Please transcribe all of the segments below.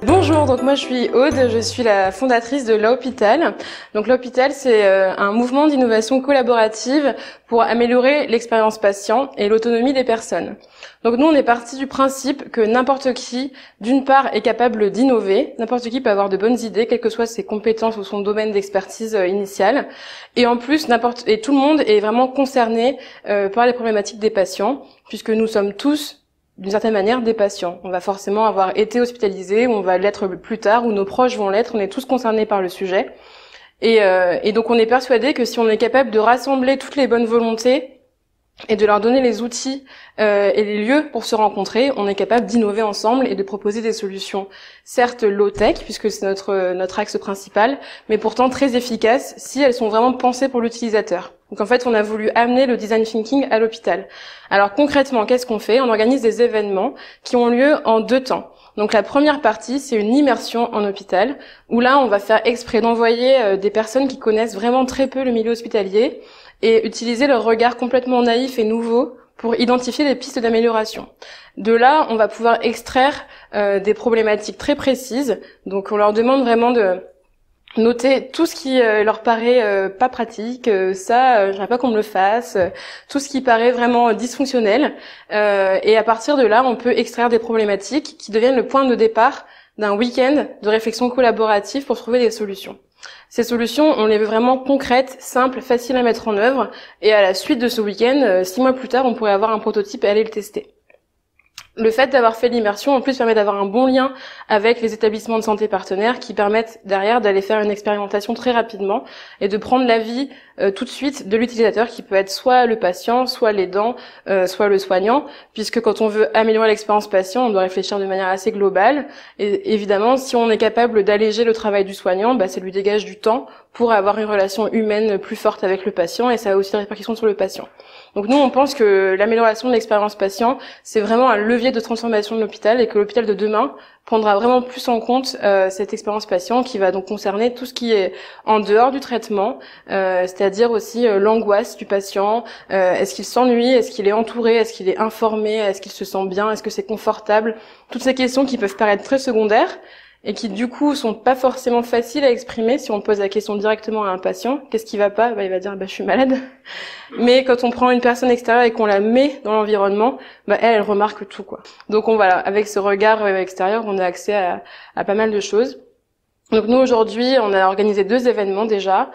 Bonjour, donc moi je suis Aude, je suis la fondatrice de l'Hôpital. Donc l'Hôpital, c'est un mouvement d'innovation collaborative pour améliorer l'expérience patient et l'autonomie des personnes. Donc nous on est parti du principe que n'importe qui, d'une part, est capable d'innover, n'importe qui peut avoir de bonnes idées, quelles que soient ses compétences ou son domaine d'expertise initial, et en plus tout le monde est vraiment concerné par les problématiques des patients, puisque nous sommes tous d'une certaine manière des patients. On va forcément avoir été hospitalisé, ou on va l'être plus tard, ou nos proches vont l'être, on est tous concernés par le sujet. Et donc on est persuadé que si on est capable de rassembler toutes les bonnes volontés et de leur donner les outils et les lieux pour se rencontrer, on est capable d'innover ensemble et de proposer des solutions, certes low-tech, puisque c'est notre axe principal, mais pourtant très efficaces si elles sont vraiment pensées pour l'utilisateur. Donc en fait, on a voulu amener le design thinking à l'hôpital. Alors concrètement, qu'est-ce qu'on fait? On organise des événements qui ont lieu en 2 temps. Donc la première partie, c'est une immersion en hôpital, où là, on va faire exprès d'envoyer des personnes qui connaissent vraiment très peu le milieu hospitalier et utiliser leur regard complètement naïf et nouveau pour identifier des pistes d'amélioration. De là, on va pouvoir extraire des problématiques très précises. Donc on leur demande vraiment de noter tout ce qui leur paraît pas pratique, j'aimerais pas qu'on me le fasse, tout ce qui paraît vraiment dysfonctionnel. Et à partir de là, on peut extraire des problématiques qui deviennent le point de départ d'un week-end de réflexion collaborative pour trouver des solutions. Ces solutions, on les veut vraiment concrètes, simples, faciles à mettre en œuvre. Et à la suite de ce week-end, 6 mois plus tard, on pourrait avoir un prototype et aller le tester. Le fait d'avoir fait l'immersion, en plus, permet d'avoir un bon lien avec les établissements de santé partenaires qui permettent derrière d'aller faire une expérimentation très rapidement et de prendre l'avis tout de suite de l'utilisateur qui peut être soit le patient, soit l'aidant, soit le soignant, puisque quand on veut améliorer l'expérience patient, on doit réfléchir de manière assez globale. Et évidemment, si on est capable d'alléger le travail du soignant, ça lui dégage du temps pour avoir une relation humaine plus forte avec le patient et ça a aussi des répercussions sur le patient. Donc nous, on pense que l'amélioration de l'expérience patient, c'est vraiment un levier de transformation de l'hôpital et que l'hôpital de demain prendra vraiment plus en compte cette expérience patient qui va donc concerner tout ce qui est en dehors du traitement, c'est-à-dire aussi l'angoisse du patient, est-ce qu'il s'ennuie, est-ce qu'il est entouré, est-ce qu'il est informé, est-ce qu'il se sent bien, est-ce que c'est confortable, toutes ces questions qui peuvent paraître très secondaires et qui du coup sont pas forcément faciles à exprimer si on pose la question directement à un patient. Qu'est-ce qui va pas? Il va dire je suis malade. Mais quand on prend une personne extérieure et qu'on la met dans l'environnement, elle remarque tout quoi. Donc voilà, avec ce regard extérieur, on a accès à pas mal de choses. Donc nous aujourd'hui, on a organisé 2 événements déjà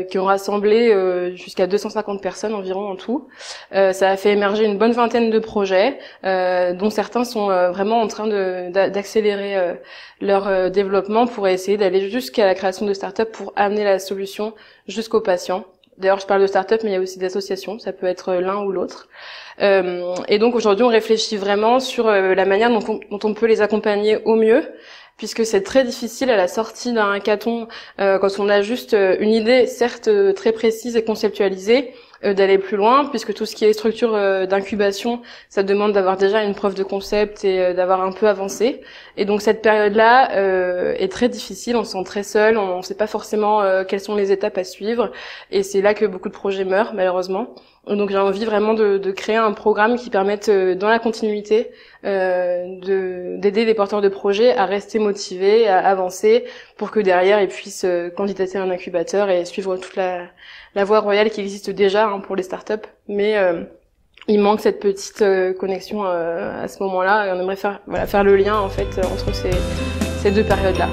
qui ont rassemblé jusqu'à 250 personnes environ en tout. Ça a fait émerger une bonne vingtaine de projets, dont certains sont vraiment en train d'accélérer leur développement pour essayer d'aller jusqu'à la création de start-up pour amener la solution jusqu'aux patients. D'ailleurs, je parle de start-up, mais il y a aussi d'associations, ça peut être l'un ou l'autre. Et donc aujourd'hui, on réfléchit vraiment sur la manière dont on peut les accompagner au mieux, puisque c'est très difficile à la sortie d'un hackathon, quand on a juste une idée, certes très précise et conceptualisée, d'aller plus loin, puisque tout ce qui est structure d'incubation, ça demande d'avoir déjà une preuve de concept et d'avoir un peu avancé. Et donc cette période-là est très difficile, on se sent très seul, on ne sait pas forcément quelles sont les étapes à suivre, et c'est là que beaucoup de projets meurent, malheureusement. Donc j'ai envie vraiment de créer un programme qui permette, dans la continuité, d'aider les porteurs de projets à rester motivés, à avancer, pour que derrière ils puissent candidater à un incubateur et suivre toute la voie royale qui existe déjà pour les startups. Mais il manque cette petite connexion à ce moment-là et on aimerait faire le lien en fait entre ces 2 périodes-là.